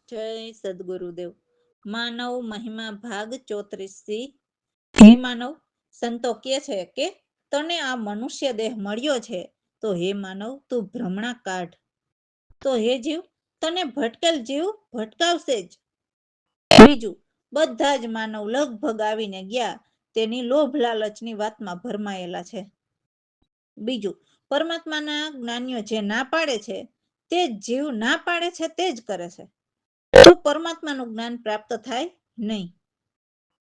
જય સદગુરુદેવ. માનવ મહિમા ભાગ 34 હે માનવ, સંતો કહે છે કે તને આ મનુષ્ય દેહ મળ્યો છે તો હે માનવ તું ભ્રમણા કાઢ. તો હે જીવ, તને ભટકેલ જીવ ભટકાવશે જ. બીજું, બધા જ માનવ લગભગ આવીને ગયા તેની લોભ લાલચની વાતમાં ભરમાયેલા છે. બીજું, પરમાત્માના જ્ઞાનીઓ જે ના પાડે છે તે જ જીવ ના પાડે છે તે જ કરે છે. તો પરમાત્માનું જ્ઞાન પ્રાપ્ત થાય નહીં.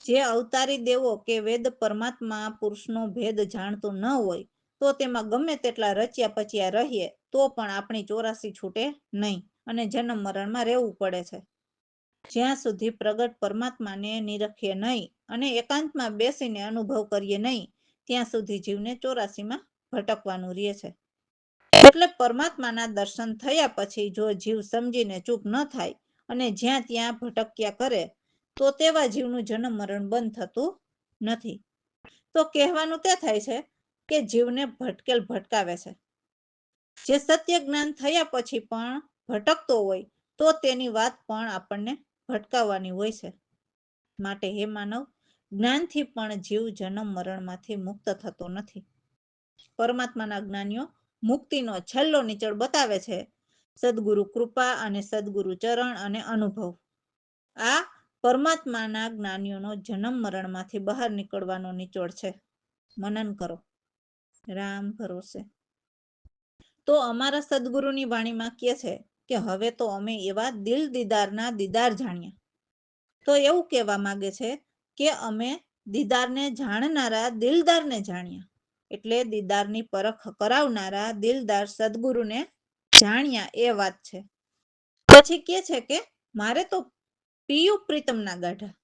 જે અવતારી દેવો કે વેદ પરમાત્મા પુરુષનો ભેદ જાણતું ન હોય તો તેમાં ગમે તેટલા રચ્યા પચ્યા રહીએ તો પણ આપણી 84 છૂટે નહીં અને જન્મ મરણમાં રહેવું પડે છે. જ્યાં સુધી પ્રગટ પરમાત્માને નિરખીએ નહીં અને એકાંતમાં બેસીને અનુભવ કરીએ નહીં ત્યાં સુધી જીવને 84માં ભટકવાનું રહે છે. એટલે પરમાત્માના દર્શન થયા પછી જો જીવ સમજીને ચૂપ ન થાય અને જ્યાં ત્યાં ભટક્યા કરે તો તેવા જીવનું જન્મ મરણ બંધ થતું નથી. તો કહેવાનું તે થાય છે કે જીવને ભટકેલ ભટકાવે છે. જે સત્ય જ્ઞાન થયા પછી પણ ભટકતો હોય તો તેની વાત પણ આપણને ભટકાવવાની હોય છે. માટે હે માનવ, જ્ઞાનથી પણ જીવ જન્મ મરણમાંથી મુક્ત થતો નથી. પરમાત્માના જ્ઞાનીઓ મુક્તિનો છેલ્લો નીચળ બતાવે છે. સદગુરુ કૃપા અને સદગુરુ ચરણ અને અનુભવ. આ પરમાત્માના જ્ઞાનીઓનો જન્મ મરણમાંથી બહાર નીકળવાનો નિચોડ છે. મનન કરો. રામ ભરોસે. તો અમારા સદગુરુની વાણીમાં કહે છે કે હવે તો અમે એવા દિલ દીદારના દીદાર જાણ્યા. તો એવું કહેવા માંગે છે કે અમે દીદારને જાણનારા દિલદારને જાણ્યા. એટલે દીદારની પરખ કરાવનારા દિલદાર સદગુરુને જાણ્યા એ વાત છે. પછી કહે છે કે મારે તો પિયુ પ્રીતમના ગાઢા.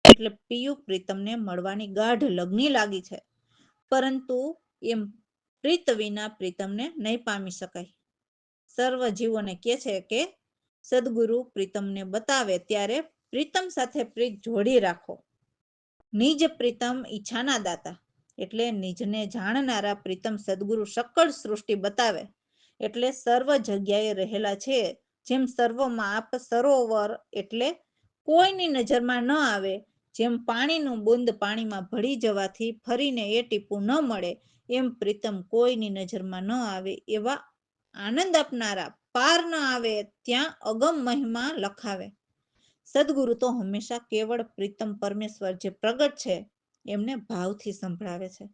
એટલે પિયુ પ્રીતમને મળવાની ગાઢ લગ્ની લાગી છે, પરંતુ એમ પ્રીત વિના પ્રીતમને નહીં પામી શકાય. સર્વ જીવોને કહે છે કે સદગુરુ પ્રીતમને બતાવે ત્યારે પ્રીતમ સાથે પ્રીત જોડી રાખો. નિજ પ્રીતમ ઈચ્છાના દાતા. એટલે નિજને જાણનારા પ્રીતમ સદગુરુ સકળ સૃષ્ટિ બતાવે. એટલે સર્વ જગ્યાએ રહેલા છે. જેમ સર્વમાં આપ સરોવર એટલે કોઈની નજરમાં ન આવે. જેમ પાણીનું બુંદ પાણીમાં ભળી જવાથી ફરીને એ ટીપું ન મળે, એમ પ્રીતમ કોઈની નજરમાં ન આવે એવા આનંદ આપનારા પાર ન આવે ત્યાં અગમ મહિમા લખાવે. સદગુરુ તો હંમેશા કેવળ પ્રીતમ પરમેશ્વર જે પ્રગટ છે એમને ભાવથી સંભળાવે છે.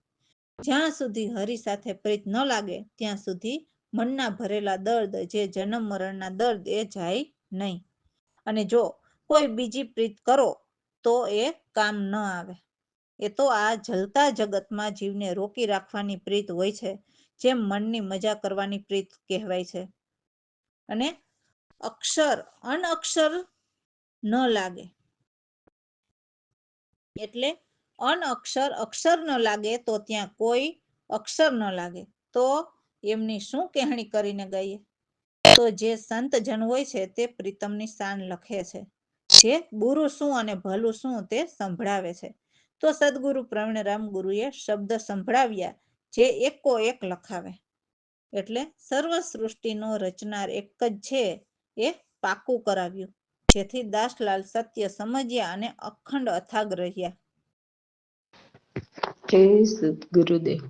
જ્યાં સુધી હરિ સાથે પ્રીત ન લાગે ત્યાં સુધી મનના ભરેલા દર્દ જે જન્મ મરણના દર્દ એ જાય નહીં. અને જો કોઈ બીજી પ્રીત કરો તો એ કામ ન આવે. એ તો આ જલતા જગતમાં જીવને રોકી રાખવાની પ્રીત હોય છે, જેમ મનની મજા કરવાની પ્રીત કહેવાય છે. અને અક્ષર અનઅક્ષર ન લાગે. એટલે અનઅક્ષર અક્ષર ન લાગે તો ત્યાં કોઈ અક્ષર ન લાગે. તો એમની શું કહેણી કરીને ગઈએ. તો જે સંત જન હોય છે તે પ્રીતમની શાન લખે છે. જે બુરું શું અને ભલું શું તે સંભળાવે છે. તો સદગુરુ પ્રવીણરામ ગુરુએ શબ્દ સંભળાવ્યા જે એકો એક લખાવે. એટલે સર્વ સૃષ્ટિનો રચનાર એક જ છે એ પાકું કરાવ્યું, જેથી દાસલાલ સત્ય સમજ્યા અને અખંડ અથાગ રહ્યા. જય સદગુરુદેવ.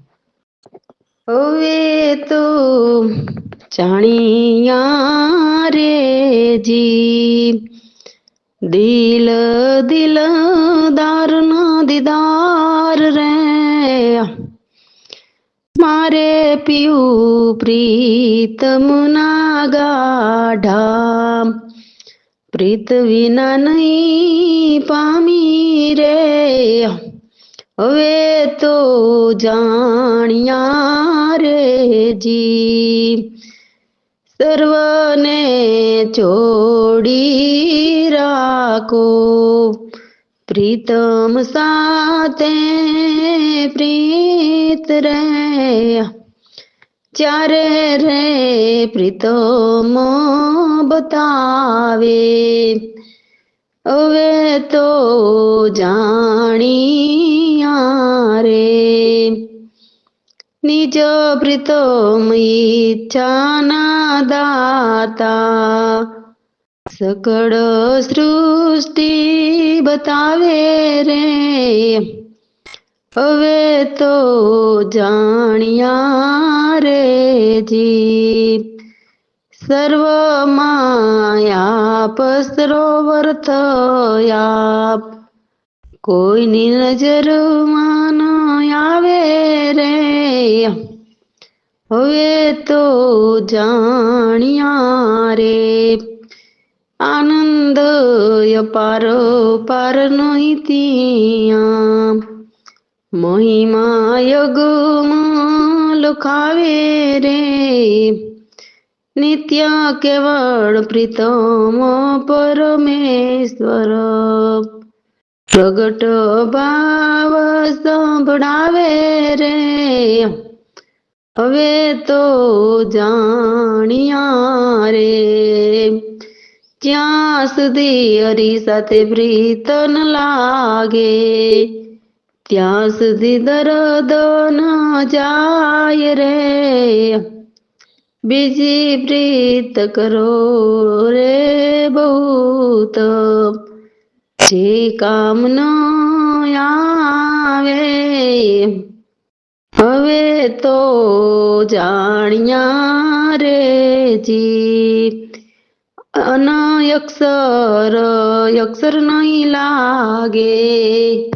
હવે તો જાણિયા રે જી, દિલ દિલદારના દીદાર રે, મારે પિયું પ્રીતમના ગાઢા, પ્રીત વિના નહીં પામી રે. હવે તો જાણ્યા રે જી, સર્વને જોડી રાખો, પ્રીતમ સાથે પ્રીત રે. ચારે રે પ્રીતમ બતાવે, હવે તો જાણિયા રે. નિજ પ્રીતમ ઈચ્છાના દાતા, સકળ સૃષ્ટિ બતાવે રે હવે તો જાણ્યા રે જી સર્વ માયા પસરોવર થયા કોઈની નજરમાં ન આવે રે હવે તો જાણ્યા રે આનંદ અપાર પાર નહીં ત્યાં મહિમા યગમાં લખાવે રે નિત્ય કેવળ પ્રીતમ પરમેશ્વર પ્રગટ ભાવ સંભળાવે રે હવે તો જાણ્યા રે જ્યાં સુધી હરી સાથે પ્રીત ન લાગે ત્યાં સુધી દર્દ ન જાય રે બીજી પ્રીત કરો રે બહુત જે કામ ન આવે હવે તો જાણ્યા રે જી અક્ષર નહીં લાગે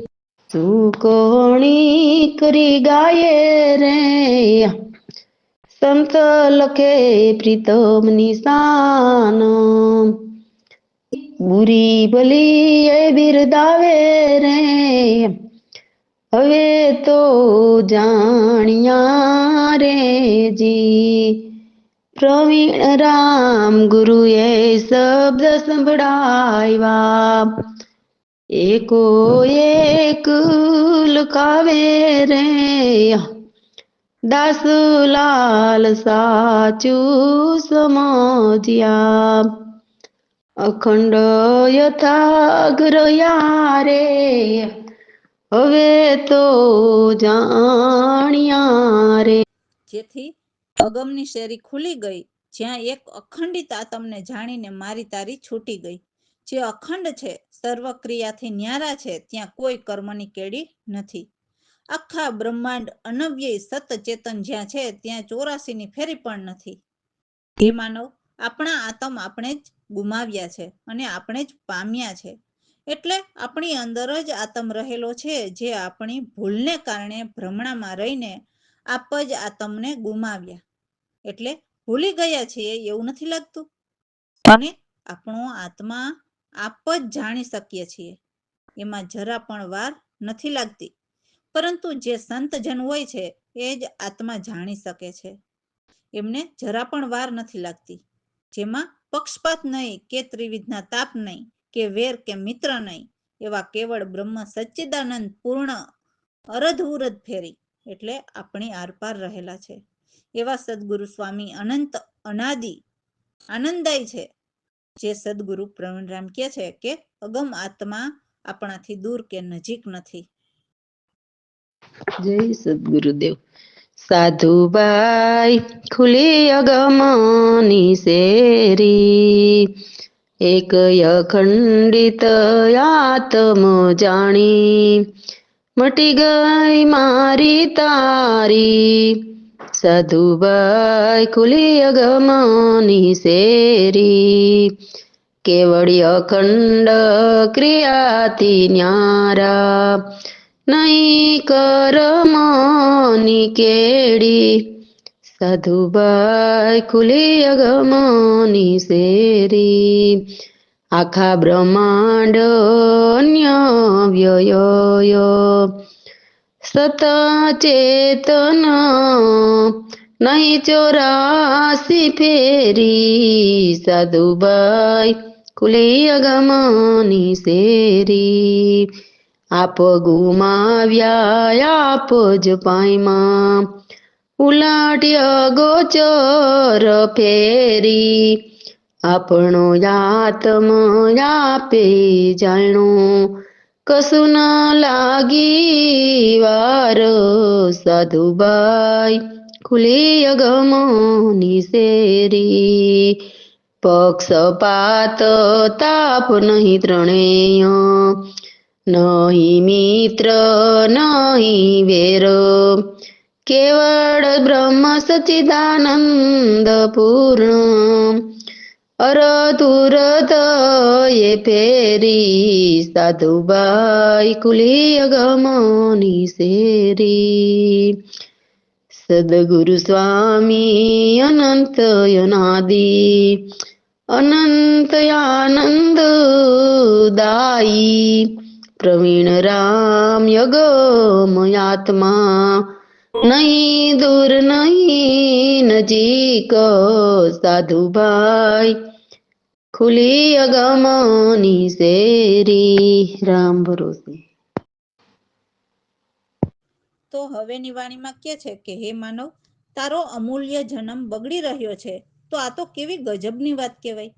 તું કોણી કરી ગાયે રે સંત લખે પ્રીતમ નિશાન બુરી ભલી એ બિરદાવે રે હવે તો જાણ્યા રે જી પ્રવીણ રામ ગુરુએ શબ્દ સંભળાવ્યા એકો એક લખાવે રે દાસલાલ સાચું સમજ્યા અખંડ યથાગ્રહ્યા રે હવે તો જાણ્યા રે જેથી અગમની શેરી ખુલી ગઈ જ્યાં એક અખંડિત આતમને જાણીને મારી તારી છૂટી ગઈ જે અખંડ છે સર્વ ક્રિયાથી ન્યારા છે ત્યાં કોઈ કર્મની કેડી નથી આખા બ્રહ્માંડ અનવ્યય સતચેતન જ્યાં છે ત્યાં 84 ની ફેરી પણ નથી હે માનવ આપણા આતમ આપણે જ ગુમાવ્યા છે અને આપણે જ પામ્યા છે એટલે આપણી અંદર જ આતમ રહેલો છે જે આપણી ભૂલને કારણે ભ્રમણામાં રહીને આપ જ આતમને ગુમાવ્યા એટલે ભૂલી ગયા છીએ એવું નથી લાગતું અને આપણો આત્મા આપ જ જાણી શકીએ છીએ એમાં જરા પણ વાર નથી લાગતી પરંતુ જે સંતજન હોય છે એ જ આત્મા જાણી શકે છે એમને જરા પણ વાર નથી લાગતી જેમાં પક્ષપાત નહીં કે ત્રિવિધના તાપ નહીં કે વેર કે મિત્ર નહીં એવા કેવળ બ્રહ્મ સચ્ચિદાનંદ પૂર્ણ અરધ ફેરી એટલે આપણી આરપાર રહેલા છે એવા સદગુરુ સ્વામી અનંત અનાદિ આનંદદાય છે જે સદગુરુ પ્રવીણરામ કહે છે કે અગમ આત્મા આપણાથી દૂર કે નજીક નથી જય સદગુરુદેવ સાધુબાઈ ખુલી અગમની શેરી એક અખંડિત આત્મ જાણી મટી ગઈ મારી તારી સાધુબાઈ ખુલી અગમની શેરી કેવળી અખંડ ક્રિયાથી ન્યારા નહીં કરમની કેડી સાધુબાઈ ખુલી અગમની શેરી આખા બ્રહ્માંડ અન્ય વ્યય સત ચેતન નહીં 84 ફેરી સાધુબાઈ ખુલી અગમની શેરી આપ ગુમાવ્યા આપ જ પાયમાં ઉલાટ્યા ગોચર ફેરી આપણો આત્મ આપે જાણો કશું ન લાગી વાર સાધુબાઈ ખુલી અગમની શેરી પક્ષપાત તાપ નહીં ત્રણેય, નહીં મિત્ર નહીં વેર, કેવળ બ્રહ્મ સચ્ચિદાનંદ પૂર્ણ, અરતુરત એ ફેરી સાધુબાઈ કુલી ગમની શેરી. સદગુરુ સ્વામી અનંત અનાદિ, અનંત આનંદ દાઈ, પ્રવીણ રામ યગમયાત્મા, નહીં દૂર નહીં નજીક સાધુભાઈ ખુલી અગમની શેરી. રામ ભરોસે. તો હવેની વાણીમાં કહે છે કે હે માનવ, તારો અમૂલ્ય જન્મ બગડી રહ્યો છે તો આ તો કેવી ગજબની વાત કહેવાય.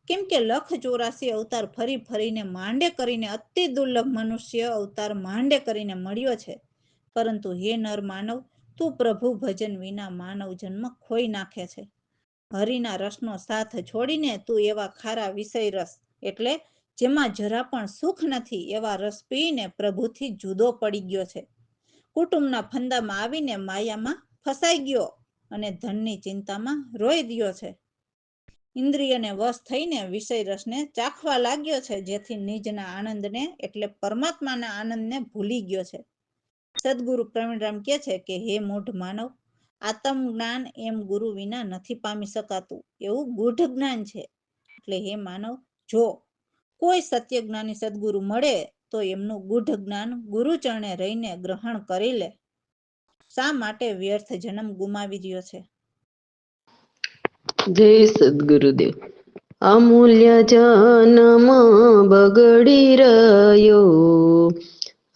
કેમ કે 1,84 અવતાર ફરી ફરીને માંડે કરીને અતિ દુર્લભ મનુષ્ય અવતાર માંડે કરીને મળ્યો છે. પરંતુ હે નર માનવ, તું પ્રભુ ભજન વિના માનવ જન્મ ખોઈ નાખે છે. હરિના રસનો સાથ છોડીને તું એવા ખારા વિષય રસ એટલે જેમાં જરા પણ સુખ નથી એવા રસ પીને પ્રભુથી જુદો પડી ગયો છે. કુટુંબના ફંદામાં આવીને માયામાં ફસાઈ ગયો અને ધનની ચિંતામાં રોઈ રહ્યો છે. ઇન્દ્રિયને વશ થઈને વિષય રસને ચાખવા લાગ્યો છે, જેથી નિજના આનંદને એટલે પરમાત્માના આનંદને ભૂલી ગયો છે. સદગુરુ પ્રવીણરામ કહે છે કે હે મૂઢ માનવ, આત્મ જ્ઞાન એમ ગુરુ વિના નથી પામી શકાતું એવું ગૂઢ જ્ઞાન છે. એટલે હે માનવ, જો કોઈ સત્ય જ્ઞાની સદગુરુ મળે તો એમનું ગૂઢ જ્ઞાન ગુરુચરણે રહીને ગ્રહણ કરી લે. શા માટે વ્યર્થ જન્મ ગુમાવી રહ્યો છે? જય સદગુરુદેવ. અમૂલ્ય જન્મ બગડી રહ્યો,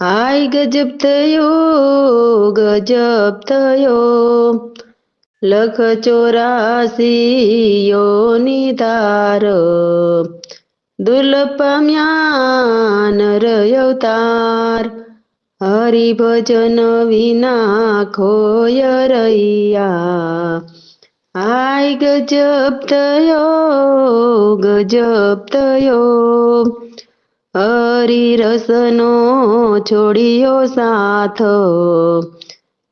હાય ગજબ થયો, ગજબ થયો, 1,84 યોની ધાર, દુર્લભ પામ્યા નર અવતાર, હરિભજન વિના ખોય રહ્યા, હાય ગજબ થયો, ગજબ થયો, હરિરસનો છોડ્યો સાથ,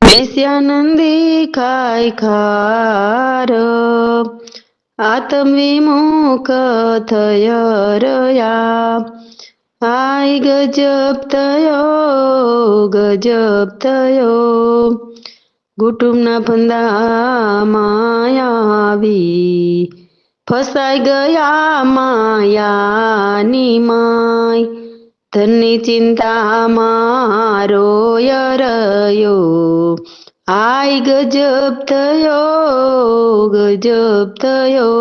બેસ્યાનંદી ખાય ખાર, આત્મ વિમુખ થયા રહ્યા, હાય ગજબ થયો, ગજબ થયો, કુટુંબના ફંદામાં આવી ફસાઈ ગયા માયાની માય, ધનની ચિંતામાં રોય રહ્યો, હાય ગજબ થયો, ગજબ થયો,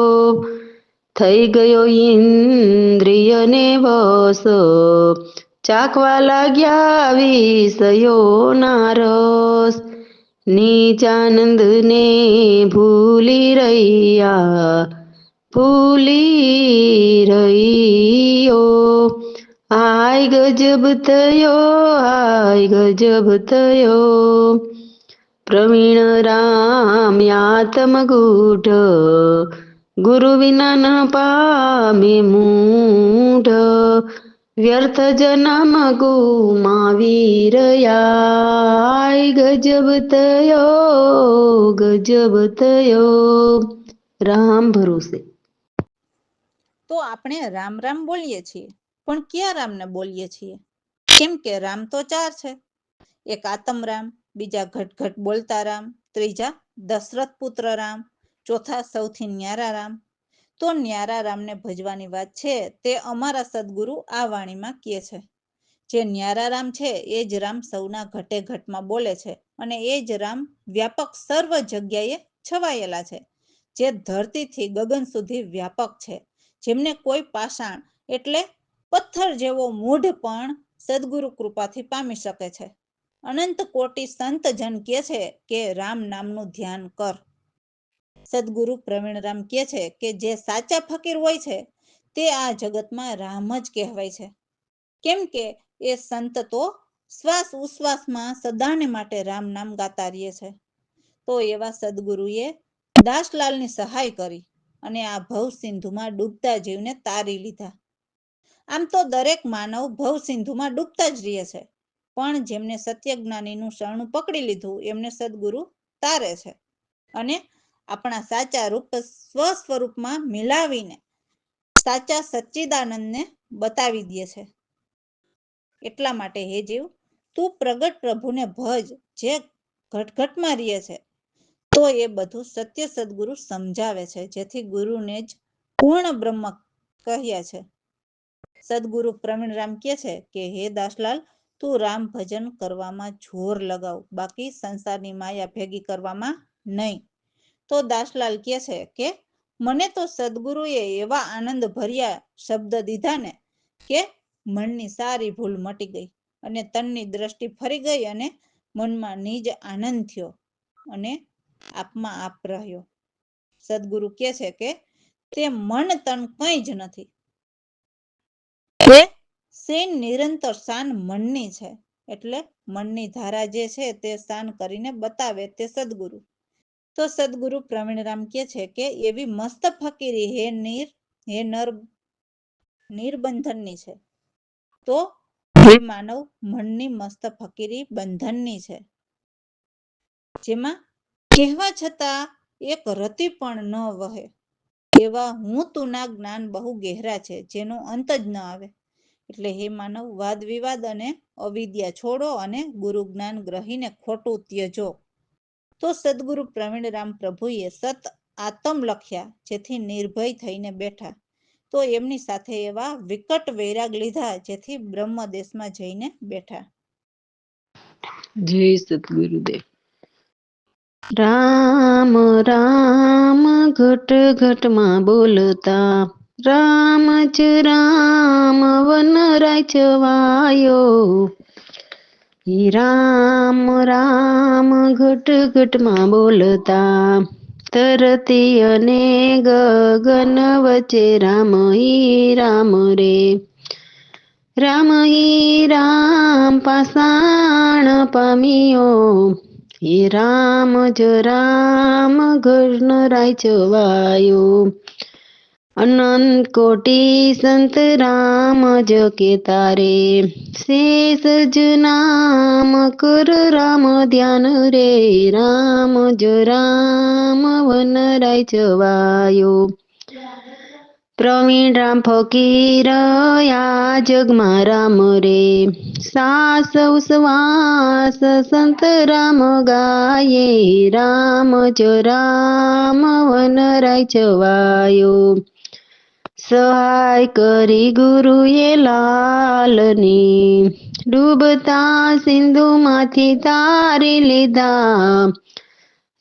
થઈ ગયો ઇન્દ્રિયને વશ, ચાખવા લાગ્યા વિષયોના રસ, નીચાનંદને ભૂલી રહ્યા, ભૂલી રહ્યો, હાય ગજબ થયો, હાય ગજબ થયો, પ્રવીણ રામ આત્મ ગૂઢ, ગુરુ વિના ન પામે મૂઢ, વ્યર્થ જન્મ ગુમાવી રહ્યા, હાય ગજબ થયો, ગજબ થયો. રામ ભરોસે. તો આપણે રામ રામ બોલીએ છીએ, પણ કયા રામને બોલીએ છીએ? કેમ કે રામ તો 4 છે. એક આત્મ રામ, બીજા ઘટ બોલતા રામ, ત્રીજા દશરથ પુત્ર રામ, ચોથા સૌથી ન્યારા રામ. તો ન્યારા રામને ભજવાની વાત છે તે અમારા સદગુરુ આ વાણીમાં કહે છે. જે ન્યારા રામ છે એ જ રામ સૌના ઘટે ઘટમાં બોલે છે અને એ જ રામ વ્યાપક સર્વ જગ્યાએ છવાયેલા છે, જે ધરતીથી ગગન સુધી વ્યાપક છે, જેમને કોઈ પાષાણ એટલે પથ્થર જેવો મૂઢ પણ સદગુરુ કૃપાથી પામી શકે છે. અનંત કોટી સંત જન કહે છે કે રામ નામનું ધ્યાન કર. સદગુરુ પ્રવીણરામ કહે છે કે જે સાચા ફકીર હોય છે તે આ જગતમાં રામ જ કહેવાય છે. કેમ કે એ સંત તો શ્વાસ ઉશ્વાસમાં સદાને માટે રામ નામ ગાતા રહે છે. તો એવા સદગુરુએ દાસલાલની સહાય કરી અને આ ભવસિંધુમાં ડૂબતા જીવને તારી લીધા. આમ તો દરેક માનવ ભવસિંધુમાં ડૂબતા જ રહે છે, પણ જેમને સત્યજ્ઞાનીનું શરણું પકડી લીધું એમને સદગુરુ તારે છે અને આપણા સાચા રૂપ સ્વસ્વરૂપમાં મિલાવીને સાચા સચ્ચિદાનંદને બતાવી દે છે. એટલા માટે હે જીવ, તું પ્રગટ પ્રભુને ભજ, જે ઘટઘટમાં રહે છે. તો એ બધું સત્ય સદગુરુ સમજાવે છે, જેથી ગુરુને જ પૂર્ણ બ્રહ્મ કહ્યા છે. સદગુરુ પ્રવીણરામ કહે છે કે હે દાસલાલ, તું રામ ભજન કરવામાં જોર લગાવ, બાકી સંસારની માયા ભેગી કરવામાં નહીં. તો દાસલાલ કહે છે કે મને તો સદગુરુએ એવા આનંદ ભર્યા શબ્દ દીધા ને કે મનની સારી ભૂલ મટી ગઈ અને તનની દ્રષ્ટિ ફરી ગઈ અને મનમાં નિજ આનંદ થયો અને આપમાં આપ રહ્યો. સદગુરુ કહે છે કે તે મન તન કંઈ જ નથી, તે સેન નિરંતર શાન મનની છે. એટલે મનની ધારા જે છે તે શાન કરીને બતાવે તે સદગુરુ. તો સદગુરુ પ્રવીણરામ કહે છે કે એવી મસ્ત ફકીરી હે નર નિર્બંધનની છે. તો હે માનવ, મનની મસ્ત ફકીરી બંધનની છે, જેમાં કહેવા છતાં એક રતિ પણ ન વહે. એવા હું તુંના જ્ઞાન બહુ ગહેરા છે, જેનો અંત જ ન આવે. એટલે હે માનવ, વાદ વિવાદ અને અવિદ્યા છોડો અને ગુરુ જ્ઞાન ગ્રહીને ખોટું ત્યજો. તો સદગુરુ પ્રવીણરામ પ્રભુએ સત આતમ લખ્યા, જેથી નિર્ભય થઈને બેઠા. તો એમની સાથે એવા વિકટ વૈરાગ લીધા, જેથી બ્રહ્મદેશમાં જઈને બેઠા. જય સદગુરુદેવ. રામ રામ ઘટ ઘટમાં બોલતા, રામ જ રામ વન રાય છવાયો. રામ રામ ઘટ ઘટમાં બોલતા, તરતી અને ગગન વચ્ચે રામ ઈ રામ રે. રામ ઈ રામ પાષાણ પામ્યો, હે રામ જ રામ ઘન રાય છવાયો. અનંત કોટી સંત રામ જ કે તારે, શેષ જ નામ કર રામ ધ્યાન રે. રામ જ રામ વન રાય છવાયો. પ્રવીણરામ ફકીર આ જગમાં રામ રે, સાસ શ્વાસ સંત રામ ગાયે. રામ જ રામ વન રાય છવાયો. સહાય કરી ગુરુએ લાલની, ડૂબતા સિંધુમાંથી તારી લીધા.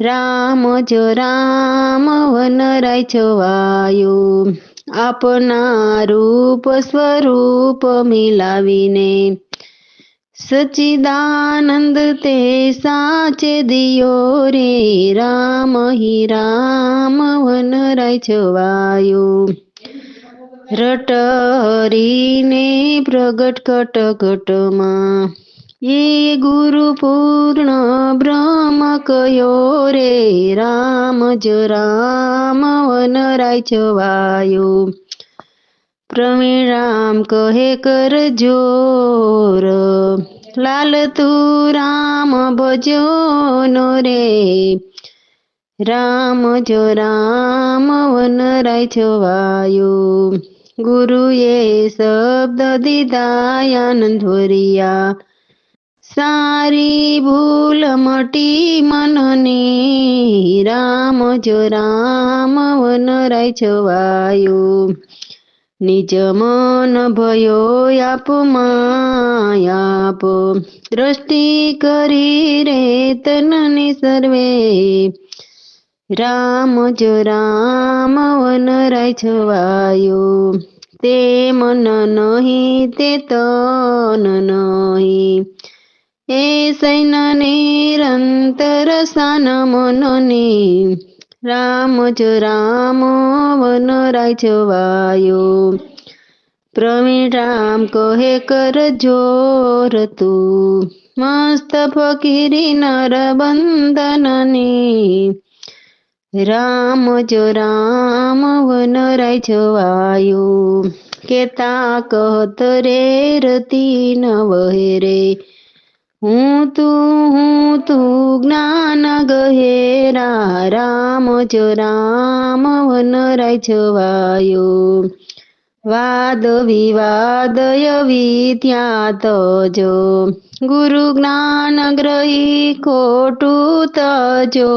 રામ જ રામ વન રાય છવાયો. આપના રૂપ સ્વરૂપ મિલાવીને, સચ્ચિદાનંદ તે સાચે દિયો રે. રામ હિ રામ વન રાય છવાયો. રટ હરીને પ્રગટ કટ ઘટમાં, એ ગુરુ પૂર્ણ બ્રહ્મ કયો રે. રામ જ રામ વન રાય છવાયો. પ્રવીણરામ કહે કર જોર, લાલ તું રામ ભજો નો રે. રામ જ રામ વન રાય છવાયો. ગુરુએ શબ્દ દીધા આનંદ ભર્યા, સારી ભૂલ મટી મનની. રામ જ રામ વન રાય છવાયો. નિજ મન ભયો આપમાં આપ, દ્રષ્ટિ કરી રે તનની સર્વે. રામ જ રામ વન રાય છવાયો. તે મન નહીં તે તન નહીં, એ સૈન નિરંતર શાન મનની. રામ જ રામ વન રાય છવાયો. પ્રવીણરામ કહે કર જોર તું, મસ્ત ફકીરી નર બંધનની. રામ જો રામ વનરાય છવાયું કેતા કહત રે રતી ન વહે રે હું તું જ્ઞાન ગહેરા રામ જો રામ વનરાય છવાયું વાદ વિવાદ વિદ્યા તજો ગુરુ જ્ઞાન ગ્રહી ખોટું તજો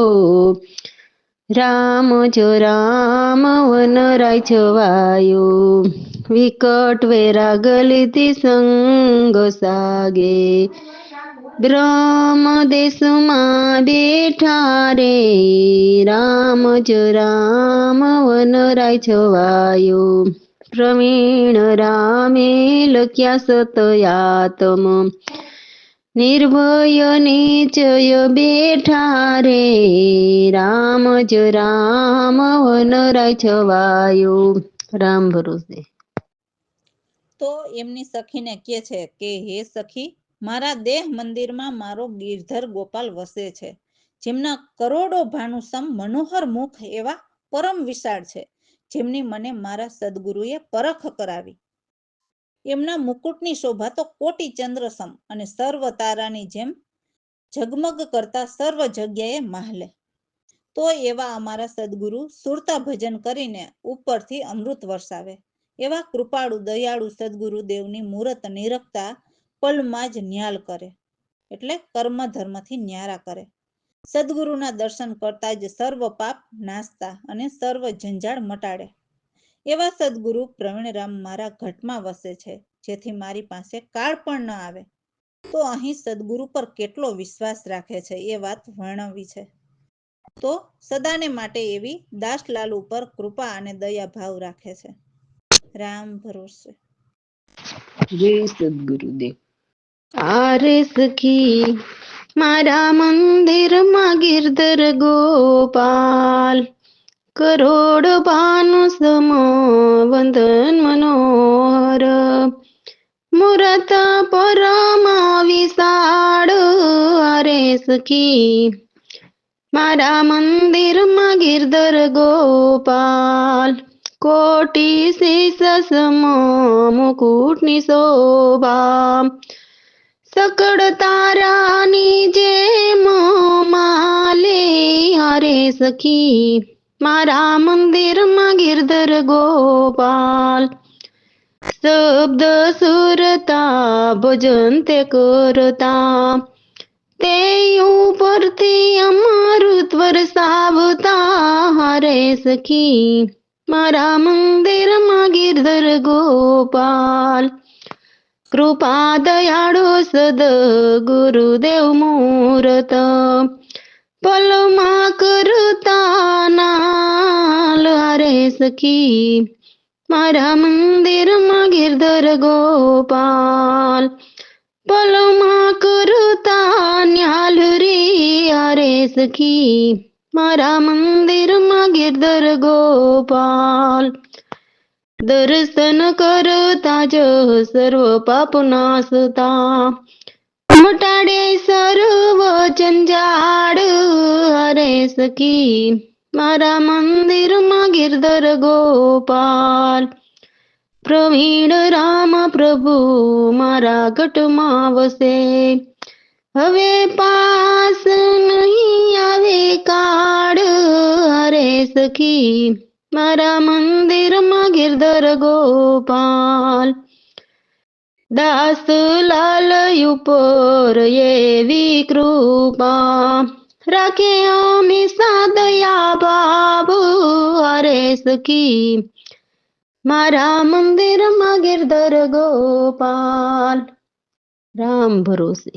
રામ જો રામ વનરાય છવાયું વિકટ વેરાગ લીધી સંગ સાગે બ્રહ્મ દેશમાં બેઠા રે રામ જો રામ વનરાય છવાયું પ્રવીણ રામે લખ્યા સતયાતમ નિર્ભય નિચય બેઠા રે રામ જો રામ વનરાય છવાયું રામ ભરોસે. તો એમની સખીને કહે છે કે હે સખી, મારા દેહ મંદિરમાં મારો ગિરધર ગોપાલ વસે છે, જેમના કરોડો ભાનુસમ મનોહર મુખ એવા પરમ વિશાળ છે, જેમની મને મારા સદગુરુએ પરખ કરાવી. એમના મુકુટની શોભા તો કોટી ચંદ્રસમ અને સર્વ તારાની જેમ ઝગમગ કરતા સર્વ જગ્યાએ માહલે. તો એવા અમારા સદગુરુ સુરતા ભજન કરીને ઉપરથી અમૃત વરસાવે. એવા કૃપાળુ દયાળુ સદગુરુ દેવની મૂરત નિરખતા પલમાં જ ન્યાલ કરે, એટલે કર્મ ધર્મથી ન્યારા કરે. સદગુરુના દર્શન કરતા જ સર્વ પાપ નાશતા અને સર્વ ઝંઝાળ મટાડે. એવા સદગુરુ પ્રવીણરામ મારા ઘટમાં વસે છે, જેથી મારી પાસે કાળ પણ ન આવે. તો અહીં સદગુરુ પર કેટલો વિશ્વાસ રાખે છે એ વાત વર્ણવી છે. તો સદાને માટે એવી દાસલાલ ઉપર કૃપા અને દયા ભાવ રાખે છે. રામ ભરોસે. જય સદગુરુદેવ. આરે સખી મારા મંદિરમાં ગિરધર ગોપાલ કરોડ ભાનુ સમ વંદન મનોહર મૂરત પરમ વિશાળ અરે સખી મારા મંદિરમાં ગિરધર ગોપાલ કોટી શીશ સમ મુકુટની શોભા સકળ તારાની જેમ માલે હરે સખી મારા મંદિરમાં ગિરધર ગોપાલ શબ્દ સુરતા ભજન તે કરતા તે ઉપરથી અમૃત વરસાવતા હરે સખી મારા મંદિરમાં ગિરધર ગોપાલ કૃપા દયાળુ સદ ગુરુદેવ મૂરત પલમાં કરતા નાલ હરે સખી મારા મંદિરમાં ગિરધર ગોપાલ પલમાં કરતા ન્યાલ રે હરે સખી મારા મંદિરમાં ગિરધર ગોપાલ દર્શન કરતા જ સર્વ પાપ નાશતા મટાડે સર્વ જંજાળ હરે સખી મારા મંદિરમાં ગિરધર ગોપાલ પ્રવીણ રામ પ્રભુ મારા ઘટમાં વસે હવે પાસ નહીં આવે કાળ હરે સખી મારા મંદિરમાં ગિરધર ગોપાલ દાસ લાલ ઉપર એવી કૃપા રાખે હંમેશા દયા ભાવ હરે સખી મારા મંદિરમાં ગિરધર ગોપાલ રામ ભરોસે.